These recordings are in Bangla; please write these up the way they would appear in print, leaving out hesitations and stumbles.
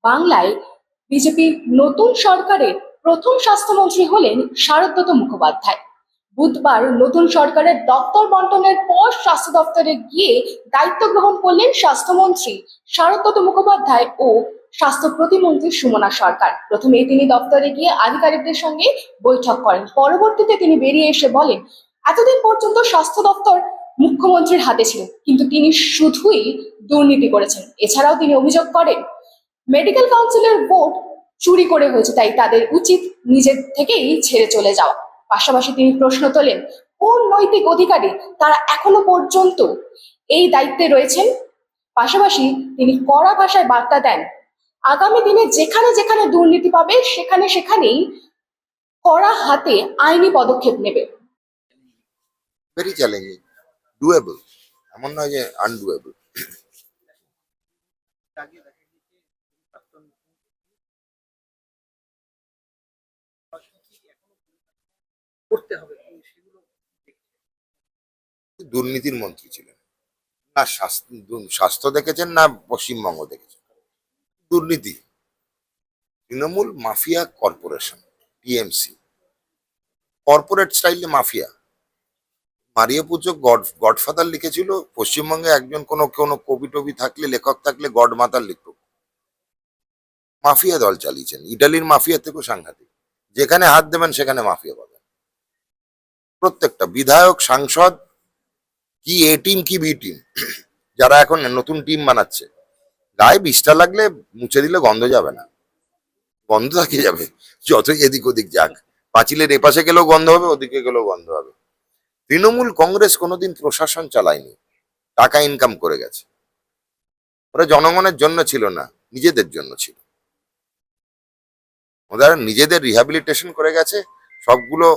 বাংলায় বিজেপির নতুন সরকারের প্রথম স্বাস্থ্যমন্ত্রী হলেন শারদব্রত মুখোপাধ্যায়। বুধবার নতুন সরকারের দপ্তর বন্টনের পর স্বাস্থ্য দপ্তরে গিয়ে দায়িত্ব গ্রহণ করলেন স্বাস্থ্যমন্ত্রী শারদব্রত মুখোপাধ্যায় ও স্বাস্থ্য প্রতিমন্ত্রী সুমনা সরকার। প্রথমে তিনি দপ্তরে গিয়ে আধিকারিকদের সঙ্গে বৈঠক করেন। পরবর্তীতে তিনি বেরিয়ে এসে বলেন, এতদিন পর্যন্ত স্বাস্থ্য দপ্তর মুখ্যমন্ত্রীর হাতে ছিল, কিন্তু তিনি শুধুই দুর্নীতি করেছেন। এছাড়াও তিনি অভিযোগ করেন, মেডিকেল কাউন্সিলের ভোট চুরি করে হয়েছে, তাই তাদের উচিত নিজের থেকেই ছেড়ে চলে যাওয়া। পাশাপাশি তিনি প্রশ্ন তোলেন, কোন নৈতিক অধিকারে তারা এখনো পর্যন্ত এই দায়িত্বে রয়েছেন। পাশাপাশি তিনি কড়া ভাষায় বার্তা দেন, আগামী দিনে যেখানে যেখানে দুর্নীতি পাবে সেখানে সেখানেই কড়া হাতে আইনি পদক্ষেপ নেবে। ভেরি চ্যালেঞ্জিং, ডুয়েবল, এমন নয় যে আনডুয়েবল। দুর্নীতির মন্ত্রী ছিলেন না, স্বাস্থ্য দেখেছেন না পশ্চিমবঙ্গ দেখেছেন। দুর্নীতি, Trinamool mafia corporation, TMC, corporate স্টাইলে মাফিয়া। মারিও পুজো গডফাদার লিখেছিল, পশ্চিমবঙ্গে একজন কোনো কোনো কবি টবি থাকলে, লেখক থাকলে গডমাতার লিখত। মাফিয়া দল চালিয়েছেন, ইটালির মাফিয়া থেকেও সাংঘাতিক। যেখানে হাত দেবেন সেখানে মাফিয়া পাবেন। প্রত্যেকটা বিধায়ক, সাংসদ, কি এ টিম কি বি টিম, যারা এখন নতুন টিম বানাচ্ছে, গায়ে বিষটা লাগলে মুছে দিলে গন্ধ যাবে না। গন্ধ থাকে যাবে যতই এদিক ওদিক যাক। পাঁচিলের এপাশে গেলেও গন্ধ হবে, ওদিকে গেলেও গন্ধ হবে। তৃণমূল কংগ্রেস কোনোদিন প্রশাসন চালায়নি, টাকা ইনকাম করে গেছে। ওরা জনগণের জন্য ছিল না, নিজেদের জন্য ছিল। ওরা নিজেদের রিহ্যাবিলিটেশন করে গেছে। সবগুলো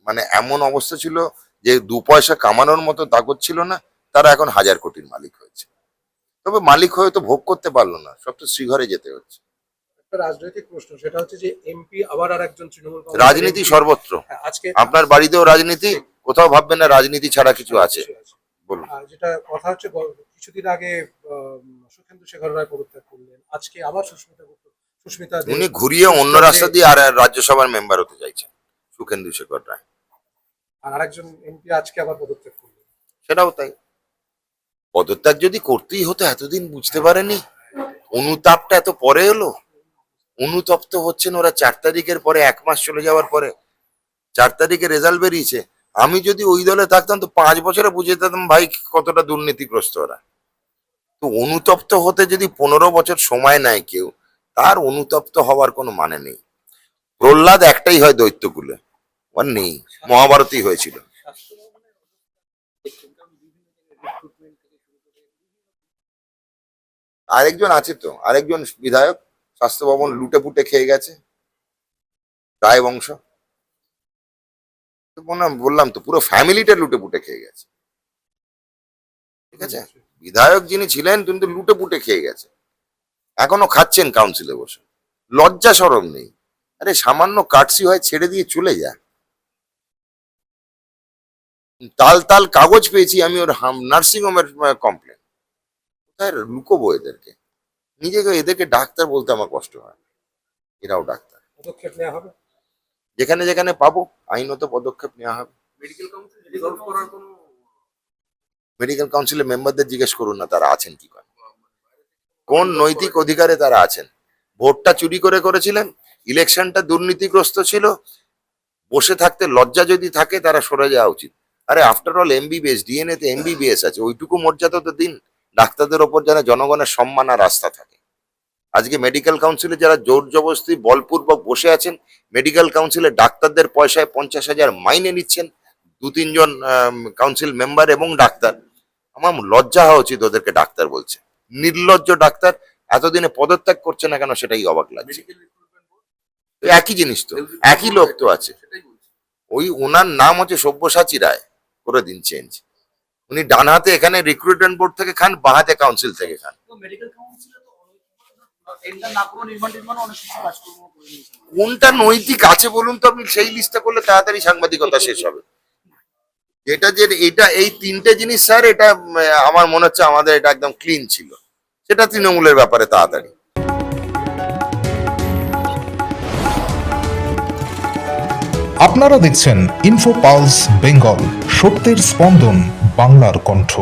মানে এমন অবস্থা ছিল যে 2 পয়সা কামানোর মতো তাগত ছিল না। তারা এখন 1000 কোটির মালিক হয়েছে। তবে মালিক হয়ে তো ভোগ করতে পারলো না, সব তো শ্রীঘরে যেতে হচ্ছে। একটা রাজনৈতিক প্রশ্ন, সেটা হচ্ছে যে এমপি আবার আর একজন তৃণমূল রাজনীতি সর্বত্র। আজকে আপনার বাড়িতেও রাজনীতি, কোথাও ভাববেন না রাজনীতি ছাড়া কিছু আছে। বলুন। যেটা কথা হচ্ছে, কিছুদিন আগে সুখেন্দু শেখর রায় পদত্যাগ করলেন, আজকে আবার সুস্মিতা উনি ঘুরিয়ে অন্য রাস্তা দিয়ে আর রাজ্যসভার মেম্বার হতে চাইছেন, সুখেন্দু শেখর রায়। আর আরেকজন এমপি আজকে আবার পদত্যাগ করলেন। সেটাও তাই। পদত্যাগ যদি করতেই হতো এতদিন বুঝতে পারেনি? অনুতাপটা এত পরে এলো। অনুতপ্ত হচ্ছেন ওরা 4 তারিখের পরে, 1 মাস চলে যাওয়ার পরে। 4 তারিখে রেজাল্ট বেরিয়েছে। আমি যদি ওই দলে থাকতাম তো 5 বছরে বুঝে যেতাম ভাই কতটা দুর্নীতিগ্রস্ত ওরা। তো অনুতপ্ত হতে যদি 15 বছর সময় নেয় কেউ, তার অনুতপ্ত হওয়ার কোনো মানে নেই। প্রহ্লাদ একটাই হয় দৈত্যকুলে, আর নেই। মহাভারতই হয়েছিল। আরেকজন আছে তো, আরেকজন বিধায়ক স্বাস্থ্য ভবন লুটে পুটে খেয়ে গেছে, রায় বংশ। বললাম তো, পুরো ফ্যামিলিটা লুটে পুটে খেয়ে গেছে। ঠিক আছে, বিধায়ক যিনি ছিলেন কিন্তু লুটে পুটে খেয়ে গেছে, এখনো খাচ্ছেন কাউন্সিলে বসে। লজ্জা শরম নেই। আরে সামান্য কাটসি হয় ছেড়ে দিয়ে চলে যা। তাল তাল কাগজ পেয়েছি আমি ওর নার্সিং হোমের কমপ্লেন। কোথায় লুকোবো এদেরকে? নিজেকে এদেরকে ডাক্তার বলতে আমার কষ্ট হয়। এরাও ডাক্তার। পদক্ষেপ নেওয়া হবে, যেখানে যেখানে পাবো আইনত পদক্ষেপ নেওয়া হবে। মেডিকেল কাউন্সিলের মেম্বারদের জিজ্ঞেস করুন না তারা আছেন কি করে, কোন নৈতিক অধিকারে তারা আছেন। ভোটটা চুরি করে করেছিলেন, ইলেকশনটা দুর্নীতিগ্রস্ত ছিল। বসে থাকতে লজ্জা যদি থাকে তারা সরে যাওয়া উচিত। আরে আফটার অল এমবিবিএস, ডিএনএ তে এমবিবিএস আছে, ওইটুকু মর্যাদা তো দিন। ডাক্তারদের ওপর যেন জনগণের সম্মান আর আস্থা থাকে। আজকে মেডিকেল কাউন্সিলে যারা জোর জবরদস্তি বলপূর্বক বসে আছেন, মেডিকেল কাউন্সিলে ডাক্তারদের পয়সায় 50,000 মাইনে নিচ্ছেন 2-3 জন কাউন্সিল মেম্বার এবং ডাক্তার। আমার লজ্জা হওয়া উচিত ওদেরকে ডাক্তার বলছে। নির্লজ্জ ডাক্তার এতদিনে পদত্যাগ করছে না কেন, সেটাই অবাক লাগছে। একই জিনিস তো, একই লোক তো আছে। ওই ওনার নাম হচ্ছে সব্যসাচী রায়, করে দিন চেঞ্জ। উনি ডান হাতে এখানে রিক্রুটমেন্ট বোর্ড থেকে খান, বাঁ হাতে কাউন্সিল থেকে খান। কোনটা নৈতিক আছে বলুন তো আপনি? সেই লিস্টটা করলে তাড়াতাড়ি সাংবাদিকতা শেষ হবে। এটা যে এটা এই 3টে জিনিস স্যার, এটা আমার মনে হচ্ছে আমাদের এটা একদম ক্লিন ছিল। সেটা তৃণমূলের ব্যাপারে তাড়াতাড়ি। আপনারা দেখছেন ইনফো পালস বেঙ্গল, সত্যের স্পন্দন বাংলার কণ্ঠ।